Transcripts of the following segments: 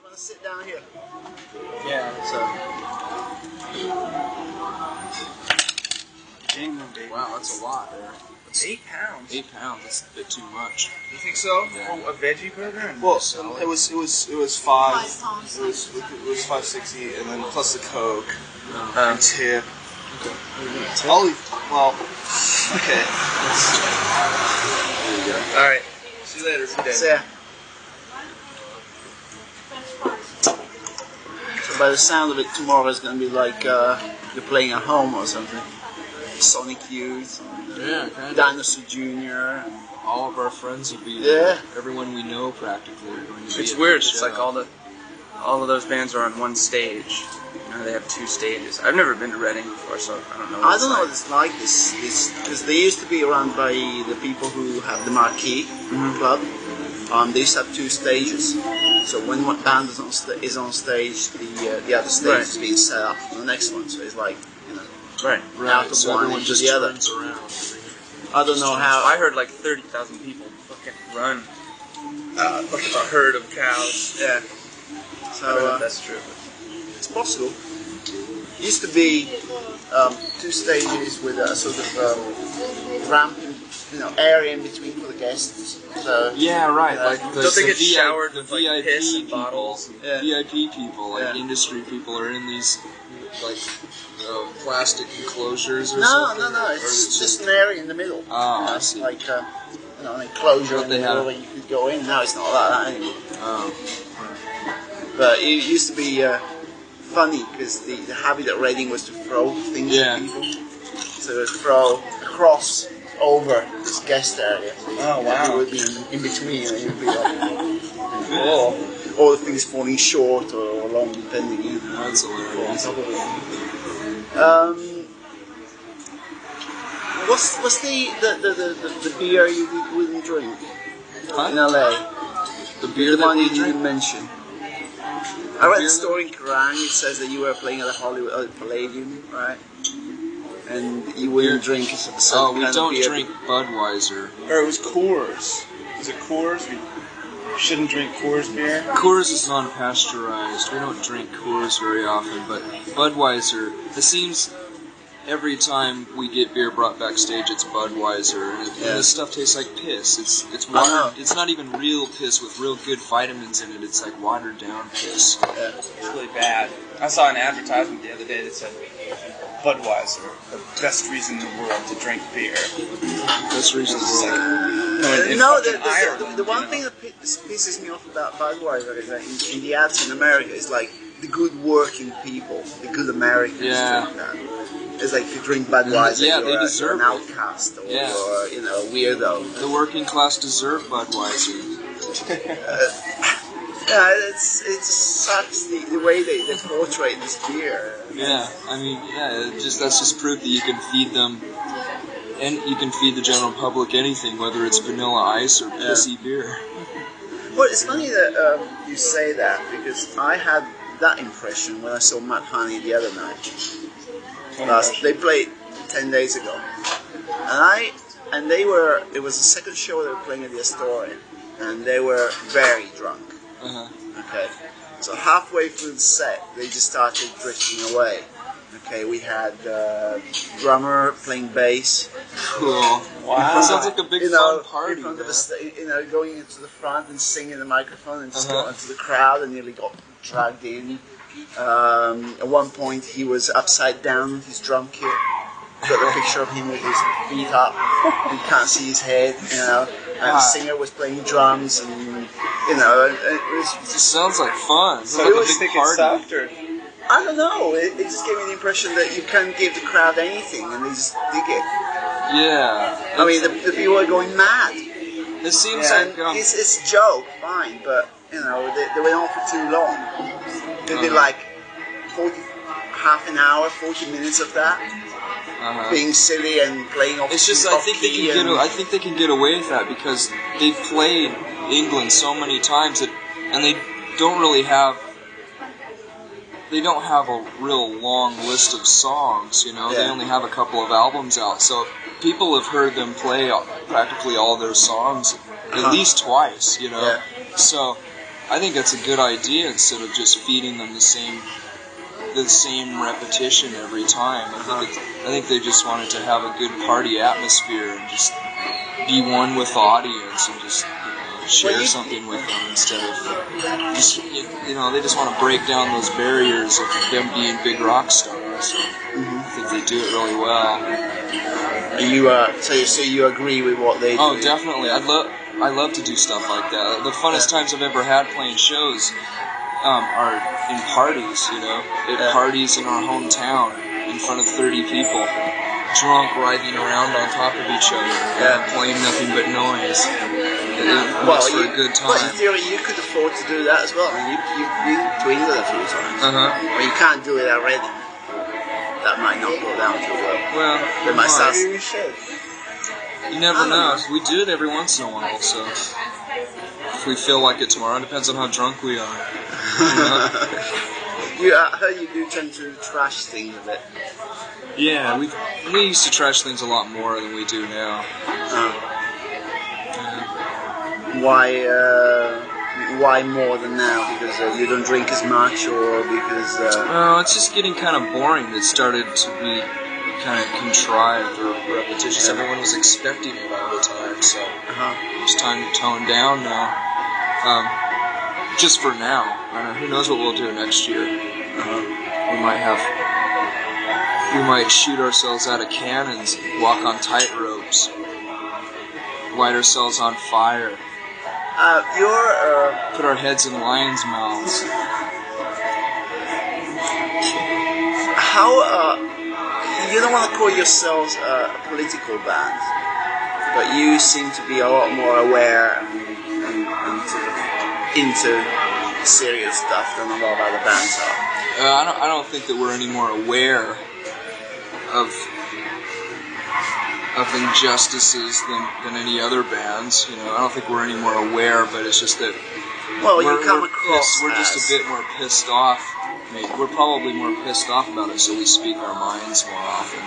gonna sit down here. Yeah. So. England, baby. Wow, that's a lot there. It's 8 pounds. 8 pounds. That's a bit too much. You think so? Yeah. For a veggie burger? And Well, salad? it was 5. It was $5.60, and then plus the Coke and tip. I'll leave. Well, okay. There you go. all right. See you later. So, yeah. So by the sound of it, tomorrow is going to be like you're playing at home or something. Sonic Youth, Yeah, kind of. Dinosaur Jr. All of our friends will be there. Yeah. Everyone we know practically are going to be It's at weird. the It's show. like all of those bands are on one stage. You know, they have 2 stages. I've never been to Reading before, so I don't know. I don't know what it's like this because they used to be run by the people who have the Marquee Club. They used to have 2 stages. So when one band is on stage, the other stage is being set up for the next one. So it's like, you know, Right. out of so one everyone into just the other. turns around. I don't know how. I heard like 30,000 people fucking run. Like a herd of cows. Yeah. I don't know So if that's true. it's possible. It used to be 2 stages with a sort of ramp, area in between for the guests. So Yeah, right. Like the, Don't they the get VIP showered the with, like, VIP piss and people, bottles? Yeah. VIP people, like Yeah. industry people, are in these like plastic enclosures or no, something. no, Or it's is it just an area in the middle. Oh, I see. Like an enclosure But in the they middle have- where you could go in. Now it's not like that anymore. Oh. But it used to be funny because the habit at Reading was to throw things Yeah. at people. So they would throw across over this guest area. Oh, wow. It would be in between, and it would be like, Cool. all the things falling short or along, depending. You know, That's on hilarious. top of it. What's the beer you wouldn't drink in Huh? LA? The beer The that one we you drink? didn't mention. I read beer the that- story in Kerrang. It says that you were playing at the Hollywood Palladium, right? And you wouldn't drink a certain Oh, we kind of don't beer. drink Budweiser. Or it was Coors. Was it Coors? We shouldn't drink Coors beer. Coors is non-pasteurized. We don't drink Coors very often, but Budweiser, it seems every time we get beer brought backstage, it's Budweiser, and Yeah. this stuff tastes like piss. It's I know. watered. It's not even real piss with real good vitamins in it. It's like watered down piss. Yeah. It's really bad. I saw an advertisement the other day that said Budweiser, the best reason in the world to drink beer. That's reason. No, Ireland, the one you know. thing that pisses me off about Budweiser is that in the ads in America, it's like the good working people, the good Americans Yeah. drink that. It's like if you drink Budweiser, Yeah, you're, they you're deserve an it. outcast or Yeah. you're, a weirdo. The working class deserve Budweiser. Yeah, it sucks the way they portray this beer. Yeah, I mean, yeah, that's just proof that you can feed them, and you can feed the general public anything, whether it's vanilla ice or pissy beer. Well, it's funny that you say that because I had that impression when I saw Mad Honey the other night. They played 10 days ago, and it was the second show they were playing at the Astoria, and they were very drunk. Uh-huh. Okay, so halfway through the set, they just started drifting away. Okay, we had drummer playing bass. Cool. Wow. Sounds like a big fun party. In front of man. going into the front and singing in the microphone and just Uh-huh. got into the crowd and nearly got dragged in. At one point, he was upside down with his drum kit. Got a picture of him with his feet up. You can't see his head, And the singer was playing drums, and it was It sounds like fun. It's So like it a was big thick party. and soft, or I don't know. It just gave me the impression that you can't give the crowd anything, and they just dig it. Yeah. I mean, the people are going mad. It seems And like it's a joke, fine, but they went on for too long. They did like half an hour, 40 minutes of that, being silly and playing off. It's just I think they can get away with that because they've played England so many times and they don't really have. They don't have a real long list of songs, They Yeah. only have a couple of albums out, so people have heard them play practically all their songs at least twice, Yeah. So I think that's a good idea instead of just feeding them the same repetition every time. I think they just wanted to have a good party atmosphere and just be one with the audience and just share something with them instead of just they just want to break down those barriers of them being big rock stars. I think they do it really well. So you agree with what they do? Oh, definitely. I love to do stuff like that. The funnest times I've ever had playing shows are in parties, at parties in our hometown in front of 30 people, drunk, writhing around on top of each other, playing nothing but noise. It makes for a good time. Well, in theory, you could afford to do that as well. I mean, you've been to England a few times. But you can't do it already. That might not go down too well. Well, they might start. Maybe we should. You never know. We do it every once in a while, so if we feel like it tomorrow, it depends on how drunk we are. I heard you do tend to trash things a bit. Yeah, we used to trash things a lot more than we do now. Why more than now? Because you don't drink as much, or because? Well, it's just getting kind of boring. It started to be kind of contrived or repetitious. Everyone was expecting it all the time, so it's time to tone down now. Just for now. Who knows what we'll do next year? We might shoot ourselves out of cannons, walk on tight ropes, light ourselves on fire, put our heads in lions' mouths. You don't want to call yourselves a political band, but you seem to be a lot more aware and sort of into serious stuff than a lot of other bands are. I don't think that we're any more aware of injustices than any other bands. I don't think we're any more aware, but it's just that we're just a bit more pissed off. We're probably more pissed off about it, so we speak our minds more often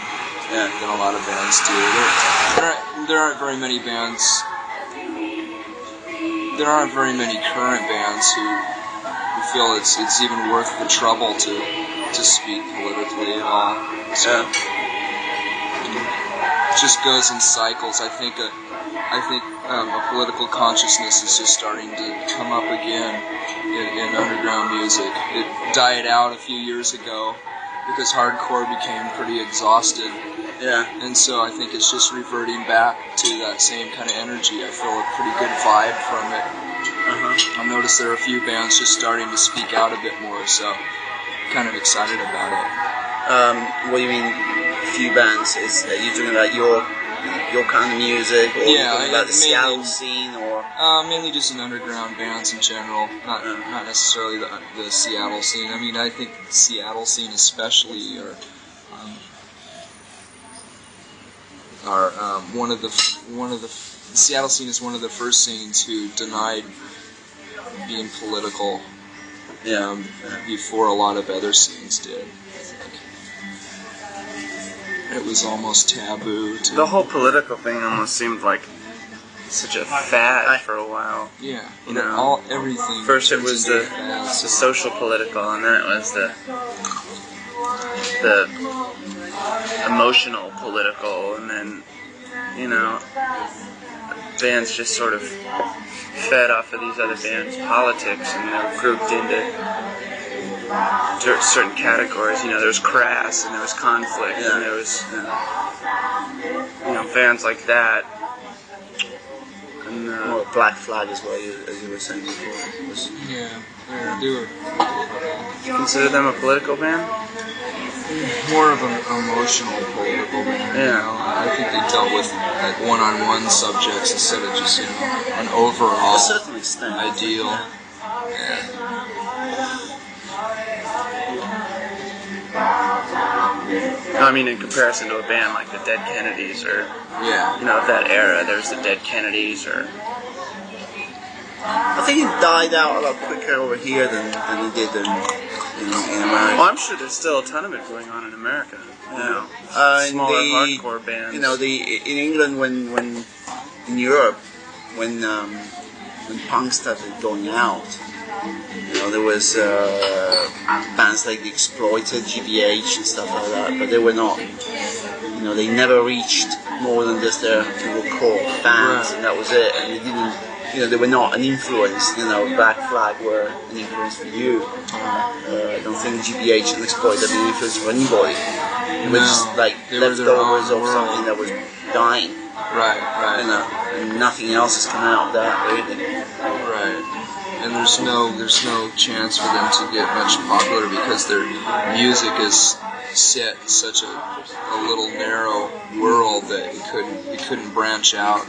than a lot of bands do. There aren't very many bands. There aren't very many current bands who feel it's even worth the trouble to speak politically at all. So it just goes in cycles. I think a political consciousness is just starting to come up again in underground music. It died out a few years ago because hardcore became pretty exhausted. And so I think it's just reverting back to that same kind of energy. I feel a pretty good vibe from it. I've noticed there are a few bands just starting to speak out a bit more, so I'm kind of excited about it. What do you mean, a few bands? Are you talking about your kind of music, or about the Seattle scene, or mainly just in underground bands in general, not necessarily the Seattle scene. I mean, I think the Seattle scene especially the Seattle scene is one of the first scenes who denied being political before a lot of other scenes did. It was almost taboo. The whole political thing almost seemed like such a fad for a while. Yeah, everything. First it was the social political, and then it was the emotional political, and then bands just sort of fed off of these other bands' politics, and they're grouped into certain categories. There was Crass, and there was Conflict, and there was bands like that. And Black Flag as well, as you were saying before. They were. Do you consider them a political band? More of an emotional political band. I think they dealt with like one-on-one subjects instead of just an overall ideal. I mean, in comparison to a band like the Dead Kennedys, or of that era, there's the Dead Kennedys, or I think it died out a lot quicker over here than it did in America. Well, I'm sure there's still a ton of it going on in America. Smaller hardcore bands. In England, when in Europe, when punk started going out, You know, there was bands like The Exploited, GBH and stuff like that, but they were not, you know, they never reached more than just their little core fans, and that was it. And they didn't, you know, they were not an influence. You know, Black Flag were an influence for you. I don't think GBH and Exploited had an influence for anybody. It was just like leftovers of something that was dying. Right. You know, and nothing else has come out of that really. Right. And there's no chance for them to get much popular because their music is set in such a little narrow world that you couldn't branch out.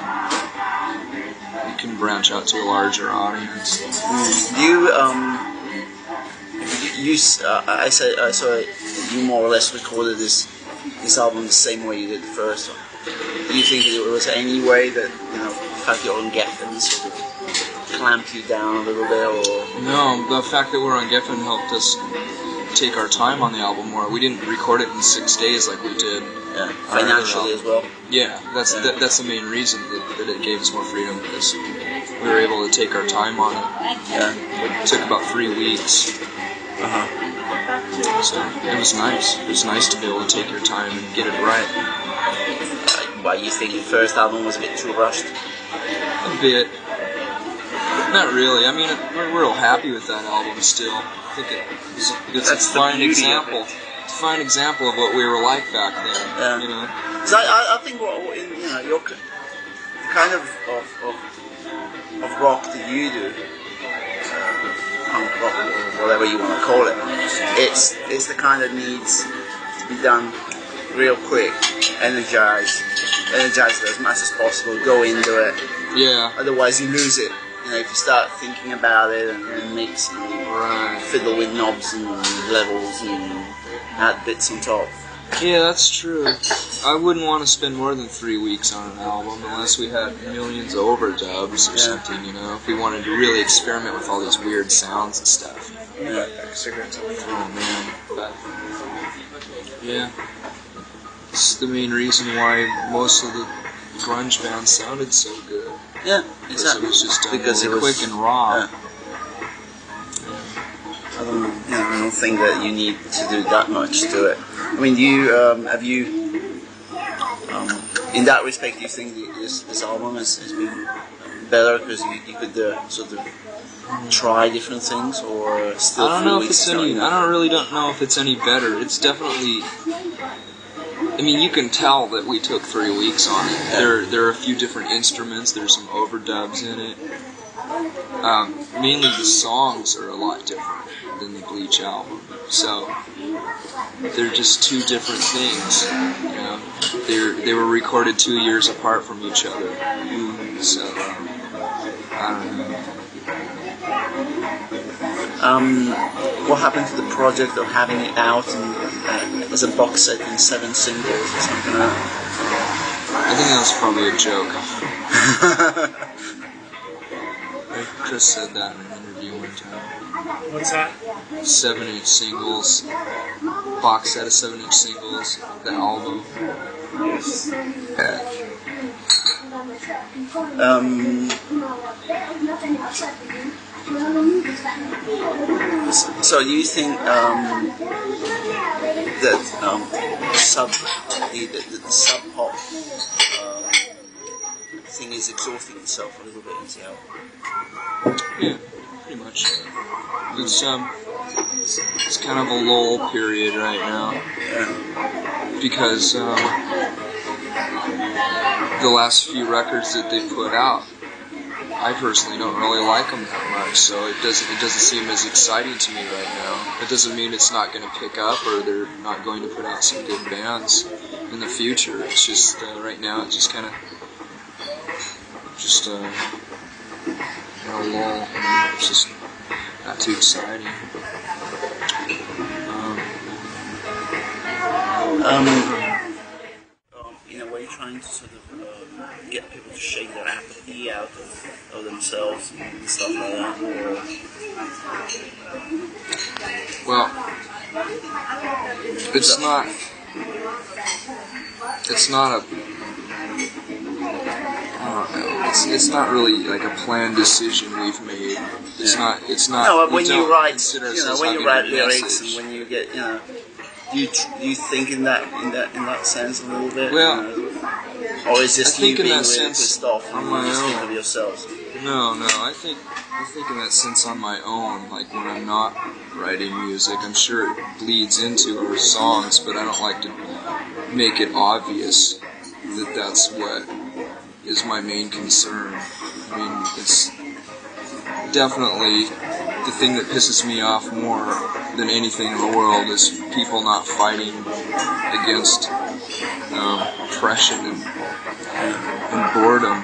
You can branch out to a larger audience. I saw you more or less recorded this album the same way you did the first one. Do you think there was any way that, you know, the fact you're on Geffen sort of clamped you down a little bit, or? No, the fact that we're on Geffen helped us take our time on the album more. We didn't record it in 6 days like we did. Yeah, financially as well. Yeah, that's the main reason that it gave us more freedom, because we were able to take our time on it. Yeah. It took about 3 weeks. So it was nice. It was nice to be able to take your time and get it right. Why, you think the first album was a bit too rushed? A bit. Not really. I mean, we're real happy with that album still. I think it's a fine example. It's a fine example of what we were like back then. Yeah. You know. So I think your the kind of rock that you do, punk rock or whatever you want to call it, it's the kind that needs to be done real quick, energize it as much as possible, go into it. Yeah. Otherwise you lose it. You know, if you start thinking about it and mix and fiddle with knobs and levels and add bits on top. Yeah, that's true. I wouldn't want to spend more than 3 weeks on an album unless we had millions of overdubs or something, you know, if we wanted to really experiment with all these weird sounds and stuff. Yeah. Oh, man. But, yeah. It's the main reason why most of the grunge bands sounded so good. Yeah, exactly. It was just done because really it was quick and raw. Yeah. I don't think that you need to do that much to it. I mean, have you in that respect, do you think this album has been better because you could sort of try different things, or still? I really don't know if it's any better. It's definitely. I mean, you can tell that we took 3 weeks on it. Yeah. There are a few different instruments. There's some overdubs in it. Mainly the songs are a lot different than the Bleach album. So they're just two different things. You know, they were recorded 2 years apart from each other. So I don't know. What happened to the project of having it out as a box set in 7 singles or something like that? I think that was probably a joke. Chris said that in an interview one time. What's that? 7-inch singles, box set of 7-inch singles, the album. Yes. So do you think that the sub pop thing is exhausting itself a little bit in the album? Yeah, pretty much. It's kind of a lull period right now. Yeah. Because the last few records that they put out, I personally don't really like them that much, so it doesn't seem as exciting to me right now. It doesn't mean it's not going to pick up or they're not going to put out some good bands in the future. It's just right now it's just kind of lull. It's just not too exciting. You know, were you trying to sort of get people to shake their apathy out of themselves and stuff like that? Well, it's not a. I don't know. It's not really like a planned decision we've made It's not. It's not. No, but we when don't you write, consider you know, ourselves when you having write a lyrics message. and when you get, you know, do you think in that sense a little bit? Well, you know? Or is just I think you in being that really sense pissed off and on you my just think own. of yourselves? No, I think in that sense on my own, like when I'm not writing music, I'm sure it bleeds into our songs, but I don't like to make it obvious that that's what is my main concern. I mean, it's definitely the thing that pisses me off more than anything in the world is people not fighting against oppression and boredom.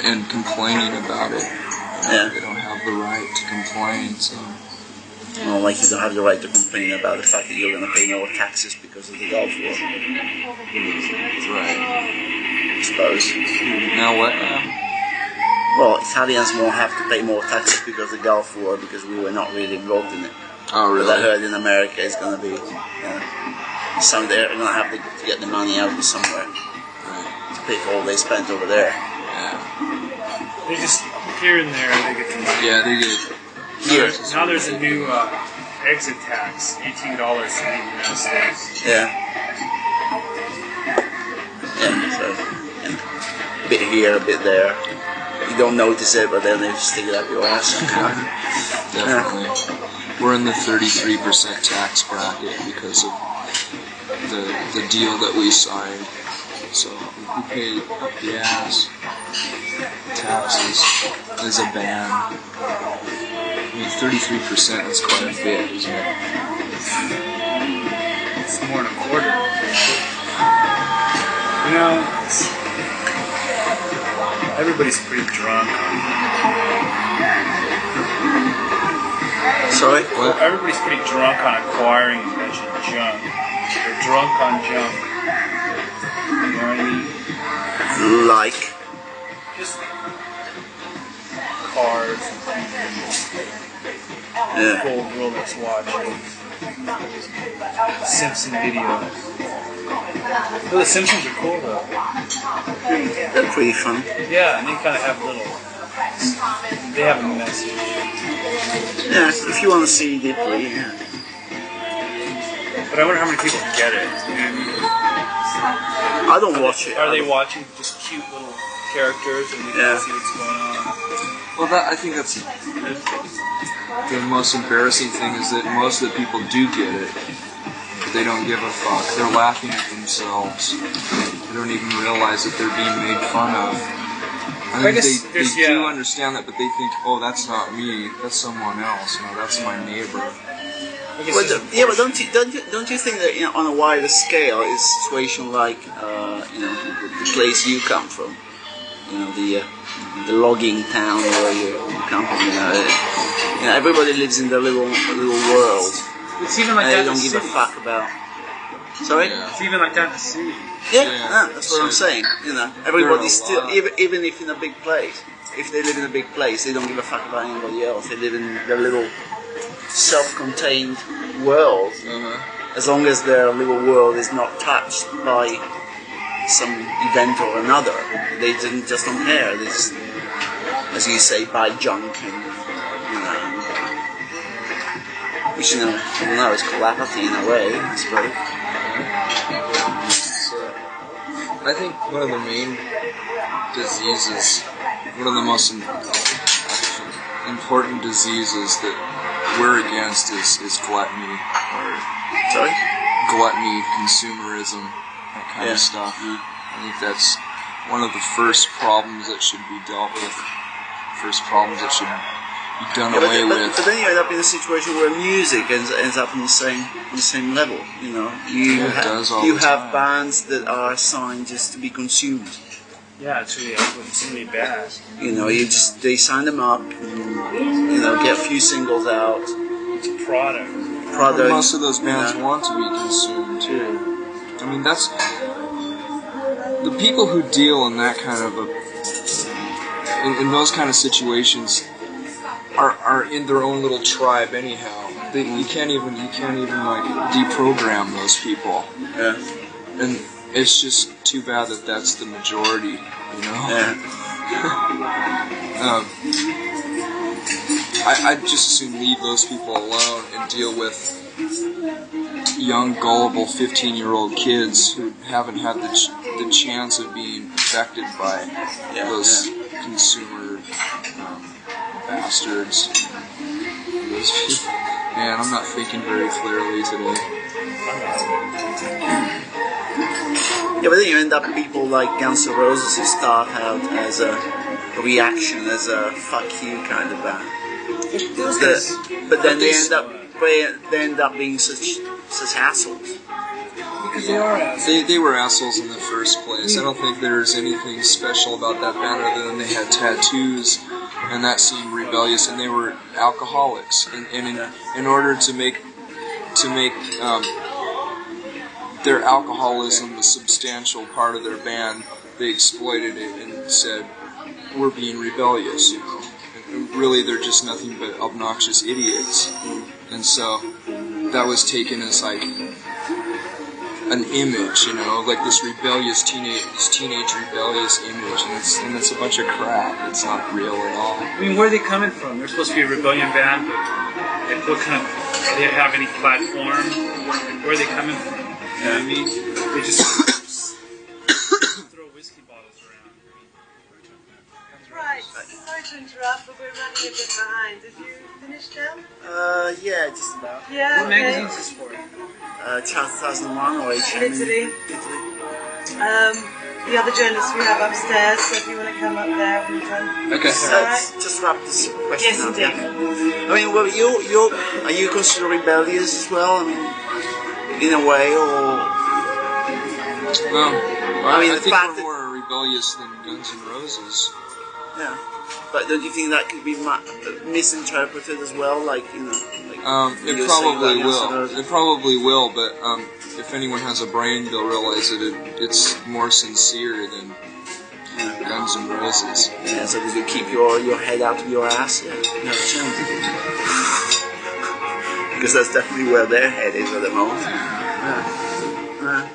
And complaining about it. Yeah. They don't have the right to complain, so... Well, like you don't have the right to complain about the fact that you're going to pay more taxes because of the Gulf War, Right. I suppose. Now what? Well, Italians won't have to pay more taxes because of the Gulf War because we were not really involved in it. Oh, But I really? heard in America it's going to be, some they're going to have to get the money out of somewhere Right. to pay for all they spent over there. Yeah. They just, here and there, they get the money. Yeah, they get... Here. Now there's a new exit tax, $18 to leave the United States. Yeah. Yeah, so, a bit here, a bit there. You don't notice it, but then they just stick it up your ass. Definitely. We're in the 33% tax bracket because of the deal that we signed. So we pay up the ass taxes as a band. I mean, 33% is quite a bit, isn't it? It's more than a quarter. You know, everybody's pretty drunk. Sorry? What? Everybody's pretty drunk on acquiring a bunch of junk. They're drunk on junk. You know what I mean? Like? Just cars and Yeah. gold Rolex watches, Simpson videos. Oh, the Simpsons are cool though. They're pretty fun. Yeah, and they kind of have they have a message. Yeah, if you want to see deeply, yeah. But I wonder how many people get it. I don't watch it. Are they watching just cute little characters and they Yeah. can see what's going on? Well, I think that's the most embarrassing thing is that most of the people do get it, but they don't give a fuck. They're laughing at themselves. They don't even realize that they're being made fun of. I think they do understand that, but they think, oh, that's not me. That's someone else. No, that's my neighbor. Well, yeah, but don't you think that on a wider scale is a situation like the place you come from, the logging town where you come from. Everybody lives in their little world, It's even like and that they in don't the give city. a fuck about. Sorry. Yeah. It's even like that in the city. Yeah, that's what I'm saying. Everybody's still, lot. even if in a big place, if they live in a big place, they don't give a fuck about anybody else. They live in their little self-contained world. As long as their little world is not touched by some event or another, they just don't care. They just, as you say, buy junk and which I don't know, it's called apathy in a way, I suppose. I think one of the main diseases, one of the most important diseases that we're against is gluttony, or gluttony, consumerism, that kind of stuff. I think that's one of the first problems that should be dealt with, first problems that should be done away with. But then you end up in a situation where music ends up on the same level. You have bands that are signed just to be consumed. Yeah, it's really bad. They sign them up, and, get a few singles out. It's a product. But most of those bands want to be consumed too. I mean, that's the people who deal in that kind of in those kind of situations are in their own little tribe anyhow. You can't even like deprogram those people. Yeah. And it's just too bad that that's the majority, Yeah. I'd just as soon leave those people alone and deal with young, gullible 15-year-old kids who haven't had the chance of being affected by those consumer bastards. Those people. Man, I'm not thinking very clearly today. Yeah, but then you end up people like Guns N' Roses who start out as a reaction, as a fuck you kind of band. But then they end up being such assholes. Because they are assholes. They were assholes in the first place. I don't think there's anything special about that band other than they had tattoos and that seemed rebellious, and they were alcoholics. And in order to make their alcoholism a substantial part of their band, they exploited it and said, "We're being rebellious," you know. And really, they're just nothing but obnoxious idiots. And so that was taken as like an image, you know, like this rebellious teenage rebellious image, and it's a bunch of crap. It's not real at all. I mean, where are they coming from? They're supposed to be a rebellion band, but like, what kind of? Do they have any platform? Where are they coming from? You know what I mean? They just throw whiskey bottles around. Right. Sorry to interrupt, but we're running a bit behind. Did you finish now? Yeah, just about. Yeah. What magazine is this for? 2001 or HM In Italy. The other journalists we have upstairs, so if you want to come up there when you're done. Okay. Let's just wrap this question Yes, up. indeed. Yeah. I mean, well, are you considered rebellious as well? I mean, in a way, or Well, I mean, I the think fact we're more rebellious than Guns N' Roses. yeah. But don't you think that could be misinterpreted as well? Like, you know, like It you're saying probably about Guns N' will. Roses? It probably will, but if anyone has a brain, they'll realize that it's more sincere than Guns N' Roses. Yeah, so you could keep your head out of your ass. Yeah, no chance. Because that's definitely where their head is at the moment. Yeah.